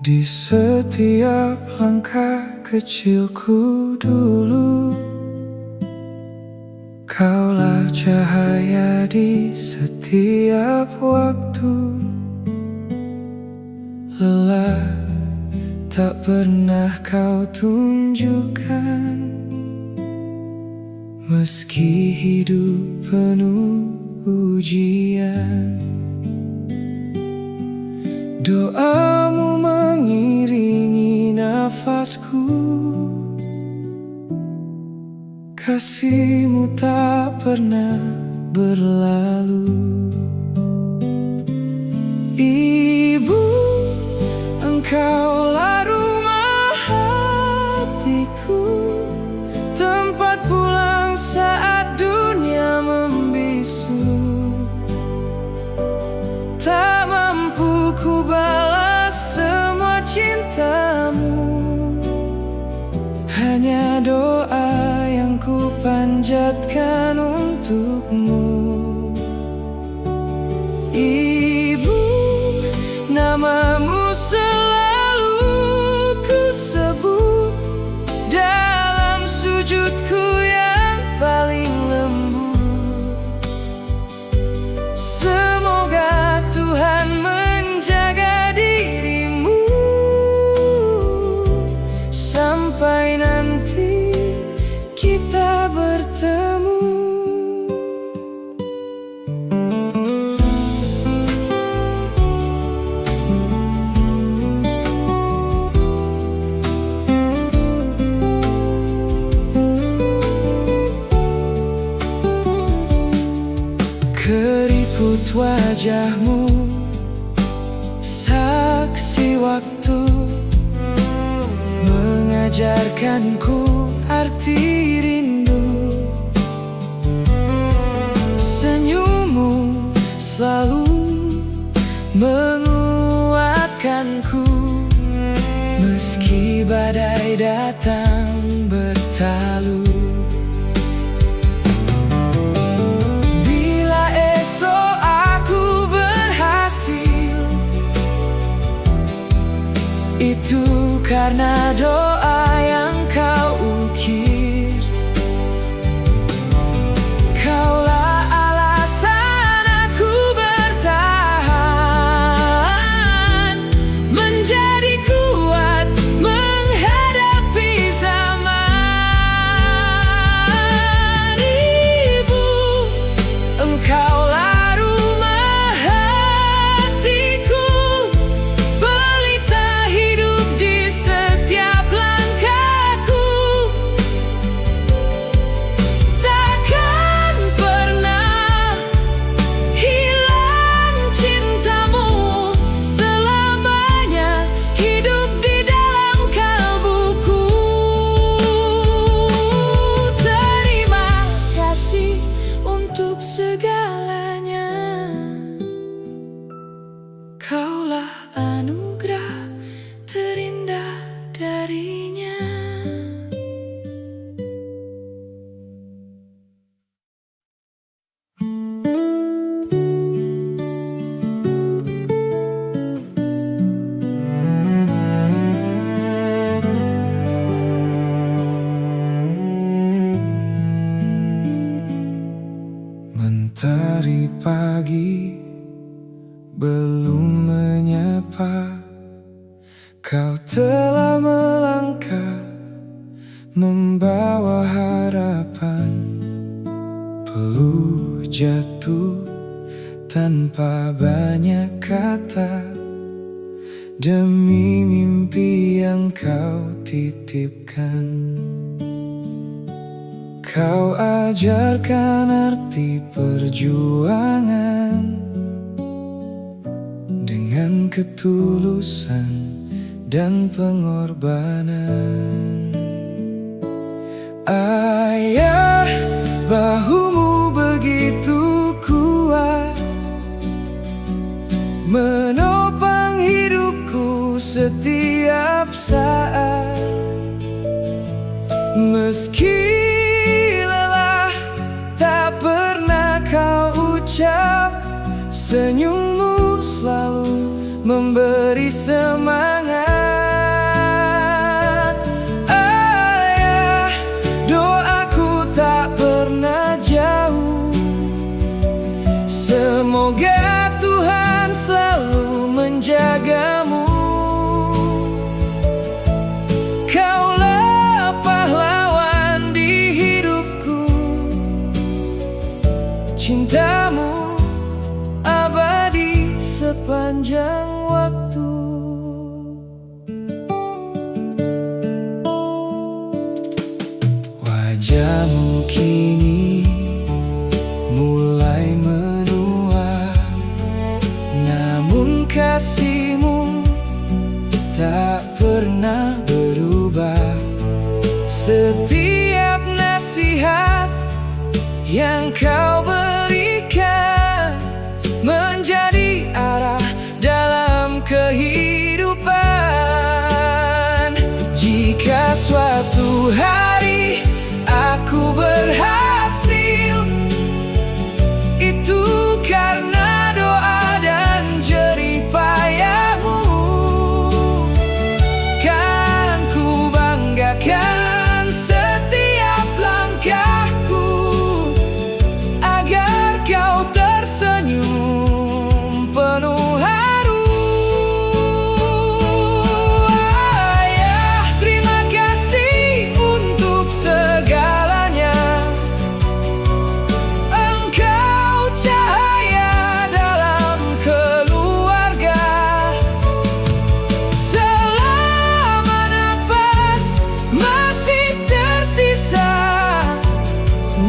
Di setiap langkah kecilku dulu, kaulah cahaya di setiap waktu. Lelah tak pernah kau tunjukkan, meski hidup penuh ujian. Doamu mengiringi nafasku, kasihmu tak pernah berlalu. Ibu, engkaulah rumah hatiku, tempat pulang saat dunia membisu. Tak mampu ku balas semua cintamu, hanya doa yang ku panjatkan untukmu. Ibu, namamu selalu ku sebut dalam sujudku yang paling lembut. Semoga Tuhan menjaga dirimu sampai nanti kita bertemu. Keriput wajahmu, saksi waktu, mengajarkanku arti rindu. Senyummu selalu menguatkanku, meski badai datang bertalu. Itu karena doa yang kau ukir. Kaulah alasan aku bertahan, menjadi kuat menghadapi zaman. Ibu, engkaulah segalanya. Kaulah anugerah terindah darinya. Mentari pagi belum menyapa, kau telah melangkah membawa harapan. Peluh jatuh tanpa banyak kata, demi mimpi yang kau titipkan. Kau ajarkan arti perjuangan dengan ketulusan dan pengorbanan. Ayah, bahumu begitu kuat, menopang hidupku setiap saat. Meski kau ucap, senyummu selalu memberi semangat. cintamu. Kaulah pahlawan di hidupku, cintamu abadi sepanjang waktu. Wajahmu kini mulai menua, namun kasihmu tak pernah berubah. Setiap nasihat yang kau berikan menjadi arah dalam kehidupan. Jika suatu hari aku berhasil, itu karena doa dan jerih payahmu. Kan ku banggakan setiap langkahku, agar kau tersenyum penuh haru. Ayah, terima kasih untuk segalanya. Engkau cahaya dalam keluarga. Selama napas masih tersisa,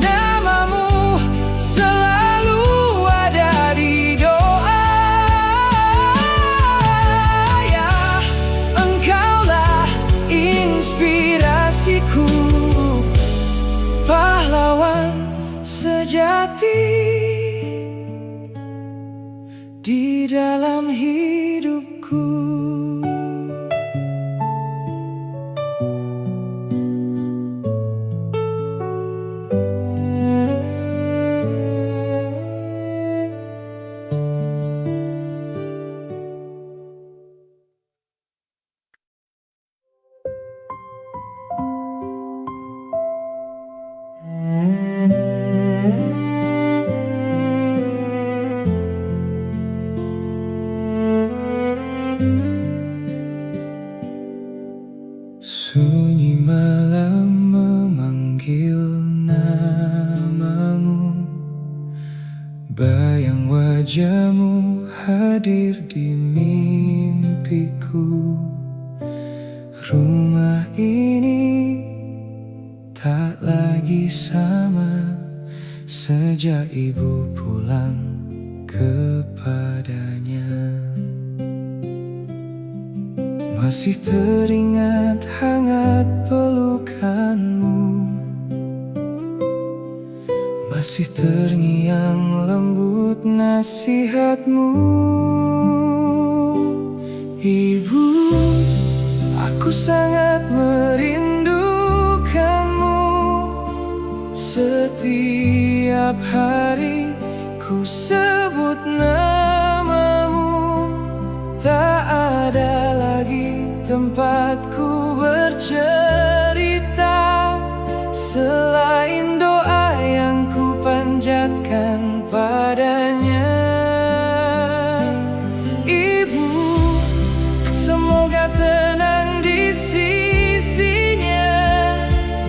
namamu selalu ada di doa. Ya, engkaulah inspirasiku, pahlawan sejati di dalam hidupku. Sunyi malam memanggil namamu, bayang wajahmu hadir di mimpiku. Rumah ini tak lagi sama sejak ibu pulang kepadanya. Masih teringat hangat pelukanmu, masih terngiang lembut nasihatmu. Ibu, aku sangat merindukanmu. Setiap hari ku sebut namamu. Tak ada lagi tempatku bercerita selain doa yang ku panjatkan padanya. Ibu, semoga tenang di sisinya,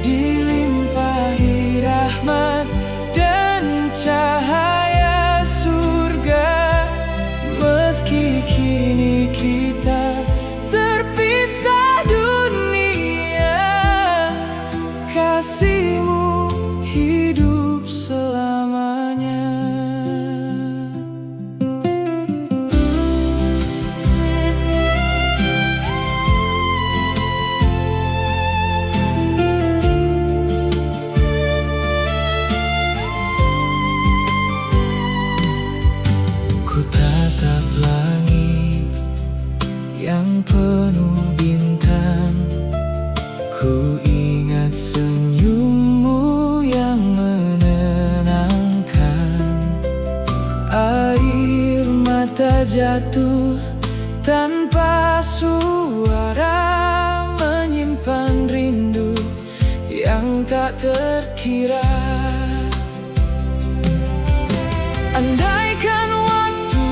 dilimpahi rahmat dan cahaya surga. Meski kini kita terpisah dunia, kasihmu hidup selamanya. Ku tatap langit yang penuh bintang, ku ingat senyummu yang menenangkan. Air mata jatuh tanpa suara, menyimpan rindu yang tak terkira. Andaikan waktu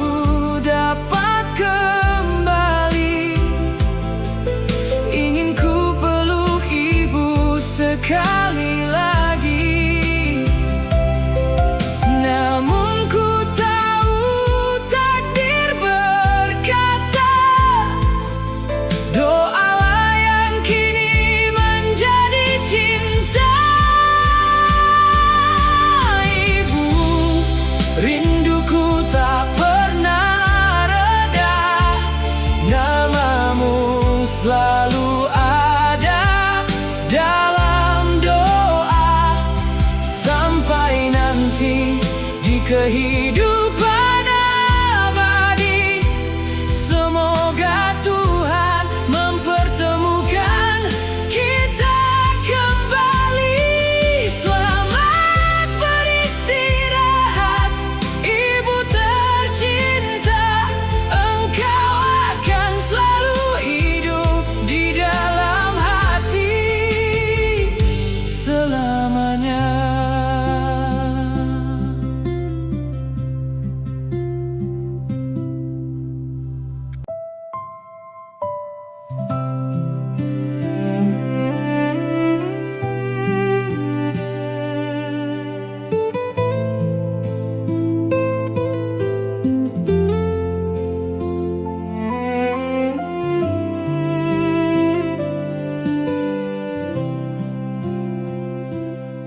dapat kembali, sekali lagi. Namun ku tahu takdir berkata, doalah yang kini menjadi cinta. Ibu, rinduku tak pernah reda, namamu selalu ada dalam doa, sampai nanti di kehidupan abadi. Semoga Tuhan mempertemukan kita kembali. Selamat beristirahat, ibu tercinta. Engkau akan selalu hidup di dalam hati selamanya.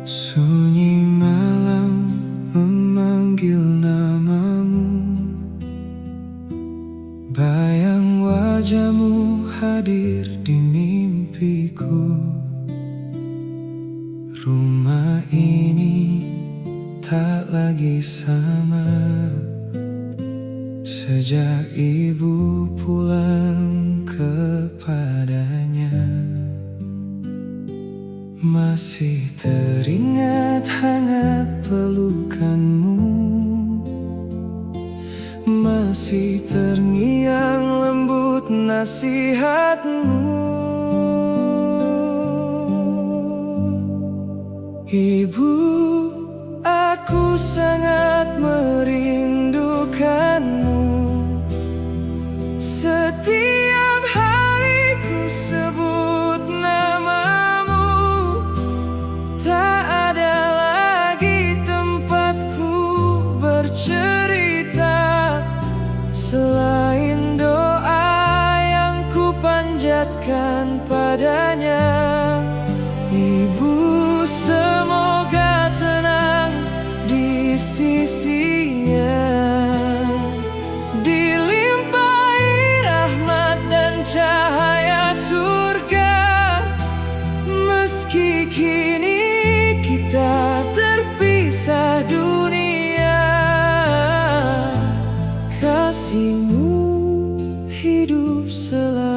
Sunyi malam memanggil namamu, bayang wajahmu hadir di mimpiku. Rumah ini tak lagi sama sejak ibu pulang kepadanya. Masih teringat hangat pelukanmu, masih terngiang lembut nasihatmu. Ibu, aku sangat merindukanmu. Setiap hari ku sebut namamu, tak ada lagi tempatku bercerita selain doa yang ku panjatkan padanya. Ibu, semoga tenang di sisinya, dilimpahi rahmat dan cahaya surga. Meski kini kita terpisah dunia, kasihmu hidup selamanya.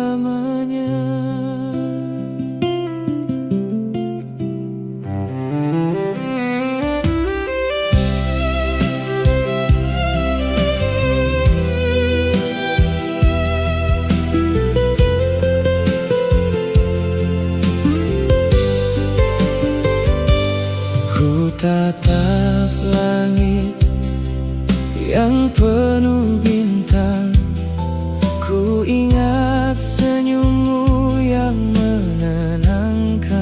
Ku tatap langit yang penuh bintang, ku ingat senyummu yang menenangkan.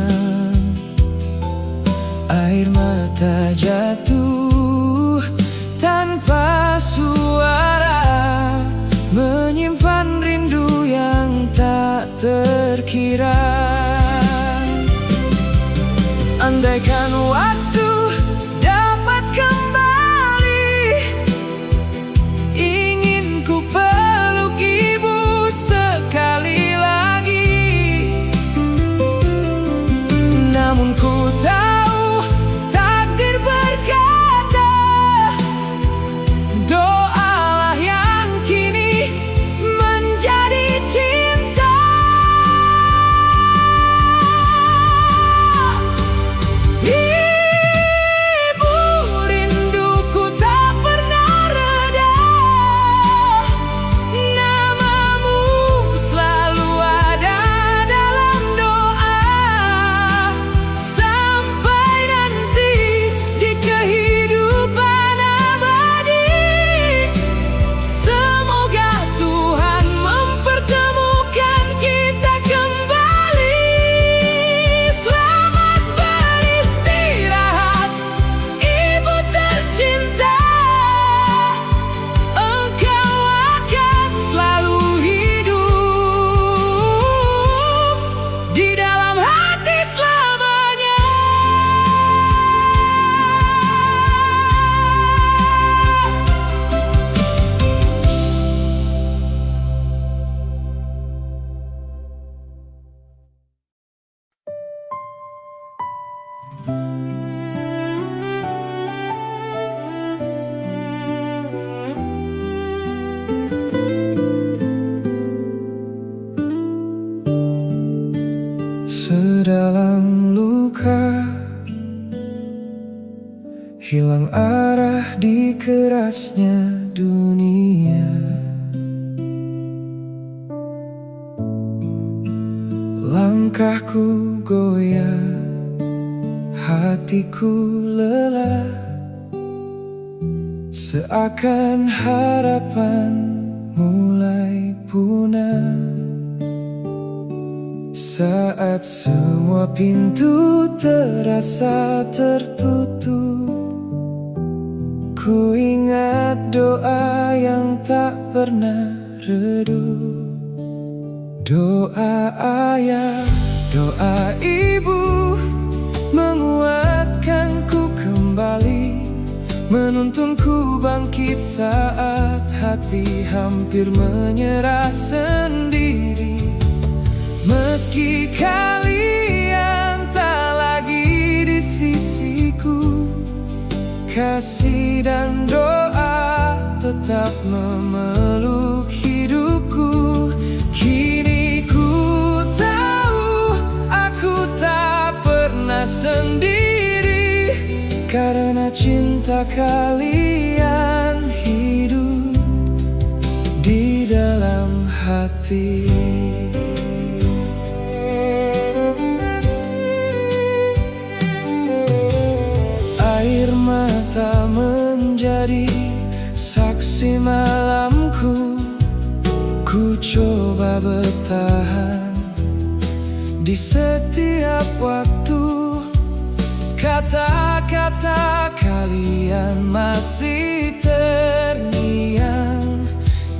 Air mata jatuh tanpa suara, menyimpan rindu yang tak terkira. Andaikan waktu dapat kembali, ingin ku peluk ibu sekali lagi. Namun ku tahu takdir berkata, doalah yang kini menjadi cinta. Sedalam luka, hilang arah di kerasnya dunia. Langkahku goyah, hatiku lelah, seakan harapan mulai punah. Saat semua pintu terasa tertutup, ku ingat doa yang tak pernah redup. Doa ayah, doa ibu menguatkanku kembali, menuntunku bangkit saat hati hampir menyerah sendiri. Meski kalian tak lagi di sisiku, kasih dan doa tetap memeluk hidupku. Kini ku tahu aku tak pernah sendiri, karena cinta kalian hidup di dalam hati. Air mata menjadi saksi malamku, ku coba bertahan di setiap waktu. Kata-kata kalian masih terngiang,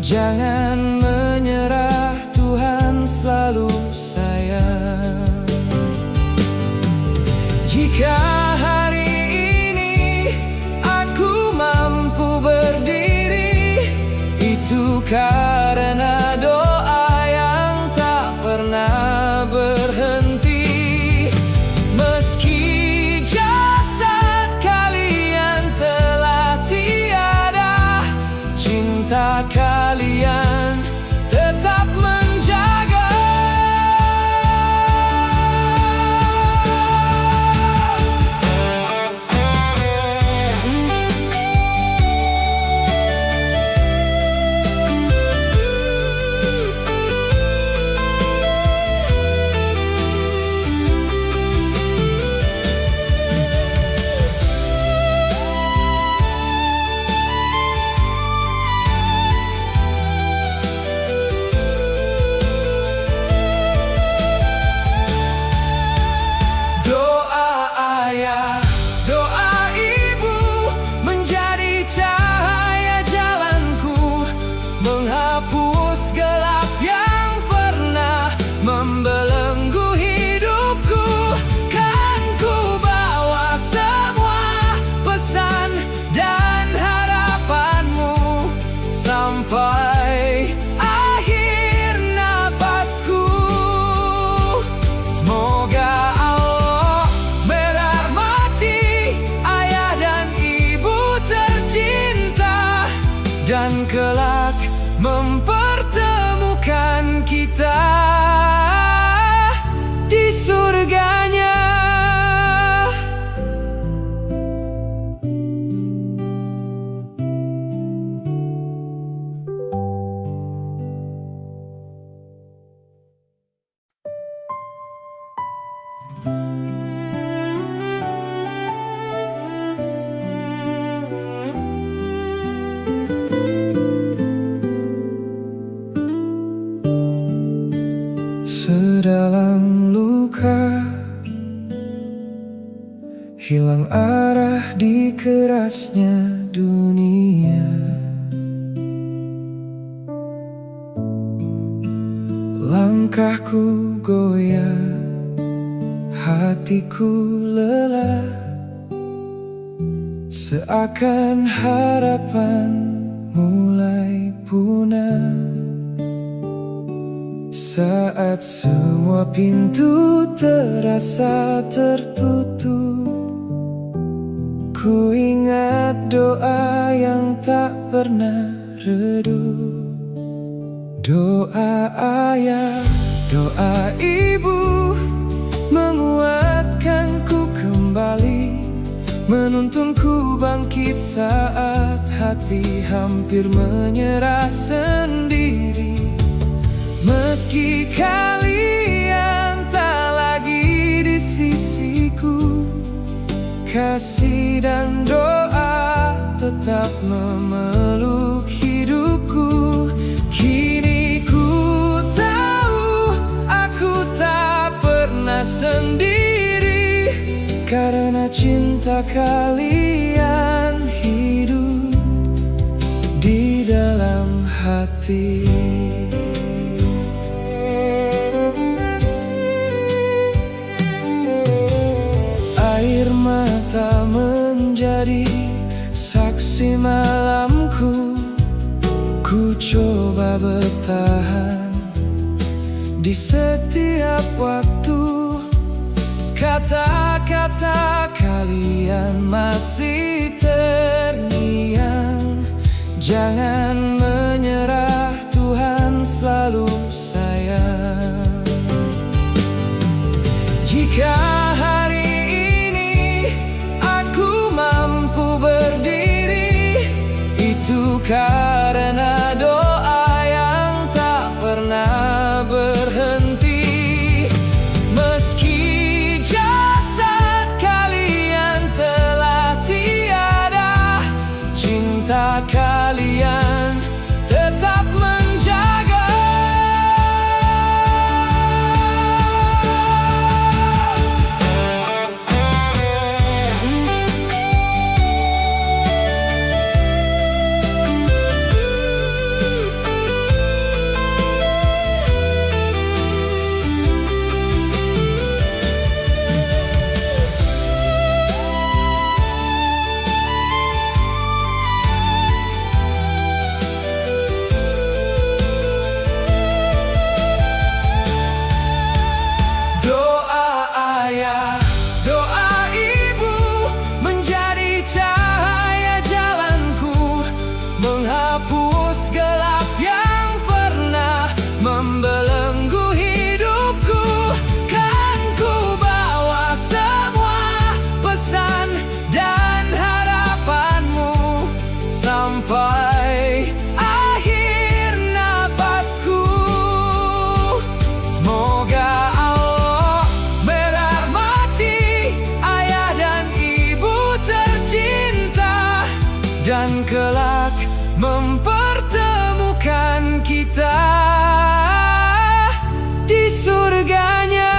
jangan menyerah, Tuhan selalu sayang. Jika hari berdiri, itu karena doa yang tak pernah berhenti. Meski jasad kalian telah tiada, cinta kalian tetap menjaga. Menghapus gelap yang pernah membelenggu hidupku. Kan ku bawa semua pesan dan harapanmu sampai akhir napasku. Semoga Allah merahmati ayah dan ibu tercinta, dan kelak mempertemukan kita di surganya. Sedalam luka, hilang arah di kerasnya dunia. Langkahku goyah, hatiku lelah, seakan harapan mulai punah. Saat semua pintu terasa tertutup, Ku ingat doa yang tak pernah redup, doa ayah, doa ibu, menguatkanku kembali, menuntunku bangkit saat hati hampir menyerah sendiri. Meski kalian tak lagi di sisiku, kasih dan doa tetap memeluk hidupku. Kini ku tahu aku tak pernah sendiri, karena cinta kalian hidup di dalam hati. Air mata menjadi saksi malamku. Ku coba bertahan di setiap waktu. Kata-kata kalian masih terngiang. Jangan menyerah, Tuhan selalu sayang. Jika hari berdiri, itu karena doa yang tak pernah berhenti. Meski jasad kalian telah tiada, cinta kalian tetap menjaga. Menghapus gelap yang pernah membelenggu hidupku. Kan ku bawa semua pesan dan harapanmu sampai akhir napasku. Semoga Allah merahmati ayah dan ibu tercinta, dan kelak mempertemukan kita di surganya.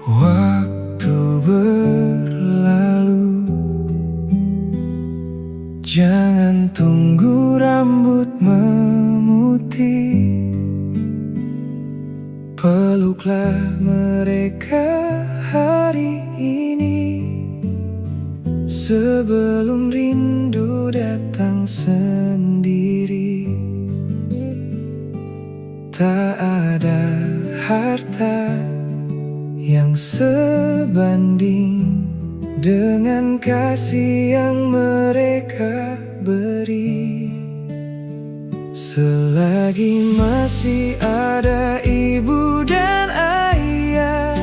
Waktu berlalu, jangan tunggu rambut memutih. Peluklah mereka hari ini, sebelum rindu datang sendiri. Tak ada harta yang sebanding dengan kasih yang mereka beri. Selagi masih ada ibu dan ayah,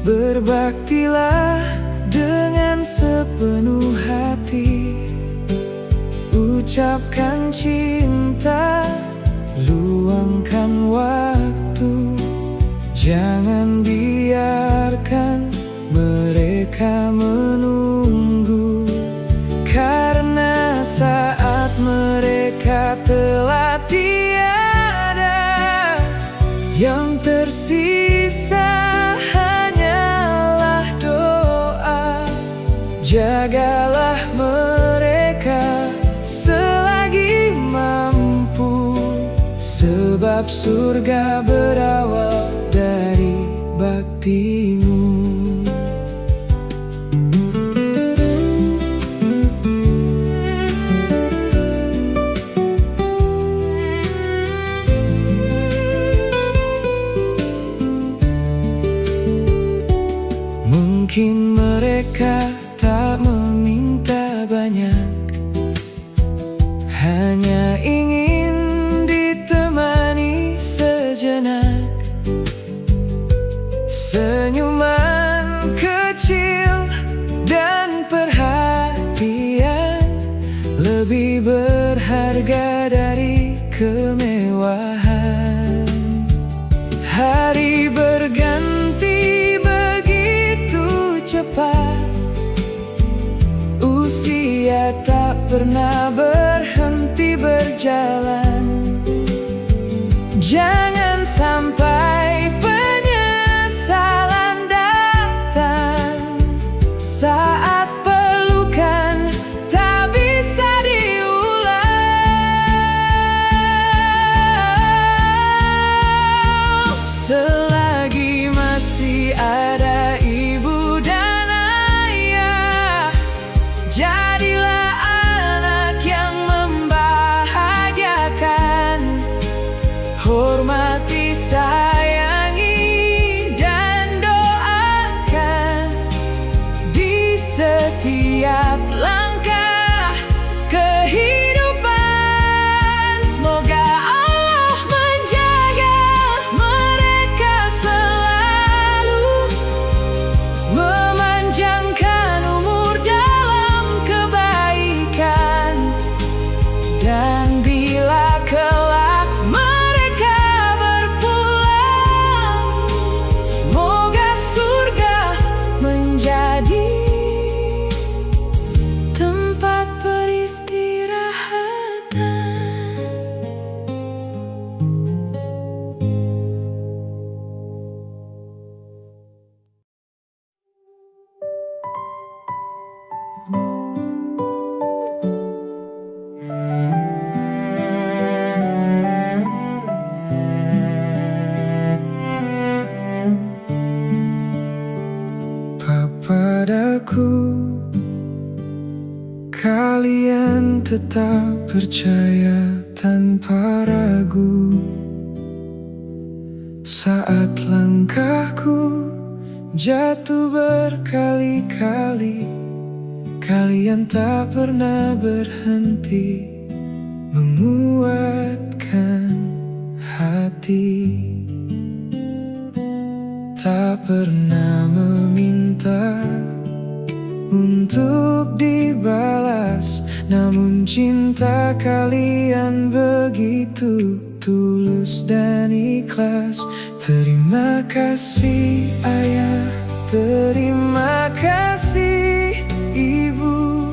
berbaktilah dengan sepenuh hati. Ucapkan cinta, luangkan waktu. Jangan biarkan mereka menunggu, karena saat mereka telah tiada, yang tersisa hanyalah doa. Jagalah mereka sebab surga berawal dari baktimu. Mungkin mereka tak meminta banyak, hanya ingin ditemani sejenak. Senyuman kecil dan perhatian lebih berharga dari kemewahan. Hari berganti begitu cepat, usia tak pernah berhenti berjalan. Jangan sampai penyesalan datang saat pelukan tak bisa diulang. Selagi masih ada ibu dan ayah, jadilah anak yang membahagiakan. Hormati, sayangi, dan doakan di setiap langkah kehidupan. Semoga Allah menjaga mereka selalu, memanjangkan umur dalam kebaikan. Dan bila kelak mereka berpulang, semoga surga menjadi tempat peristirahatan. Padaku, kalian tetap percaya tanpa ragu. Saat langkahku jatuh berkali-kali, kalian tak pernah berhenti menguatkan hati. Tak pernah meminta untuk dibalas, namun cinta kalian begitu tulus dan ikhlas. Terima kasih ayah, terima kasih ibu,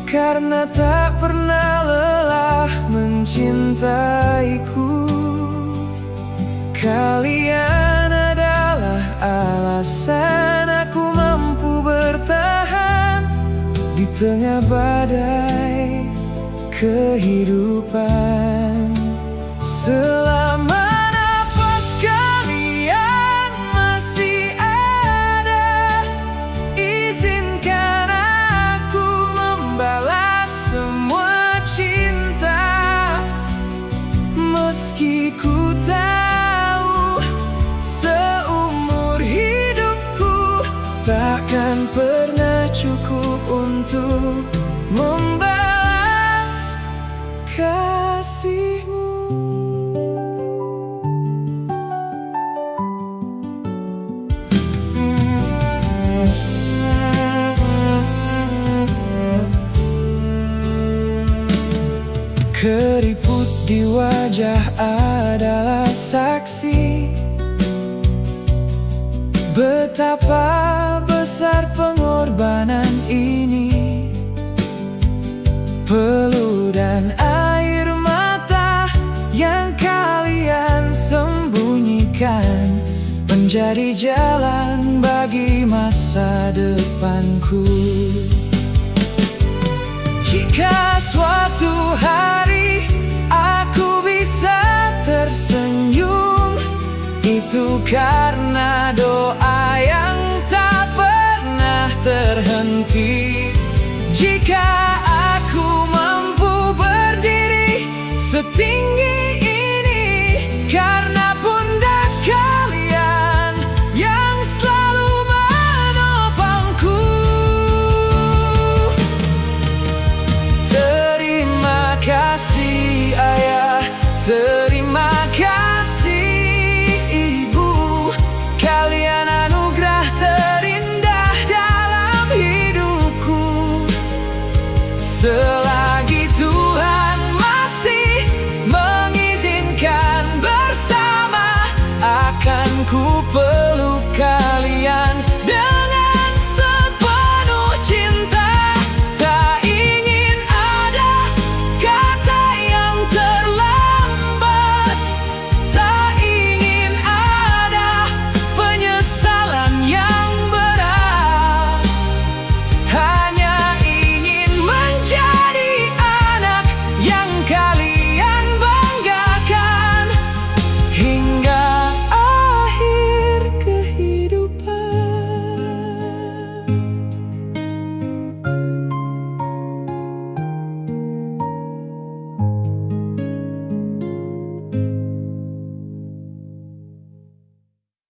karena tak pernah lelah mencintaiku. Kalian adalah alasan aku mampu bertahan di tengah badai kehidupan. Selama napas kalian masih ada, izinkan aku membalas semua cinta. Meski ku tahu seumur hidupku takkan pernah cukup untuk membalas kasihmu. Keriput di wajah adalah saksi betapa besar pengorbanan ini. Peluh dan air mata yang kalian sembunyikan menjadi jalan bagi masa depanku. Jika suatu hari aku bisa tersenyum, itu karena doa yang tak pernah terhenti. Jika aku mampu berdiri setinggi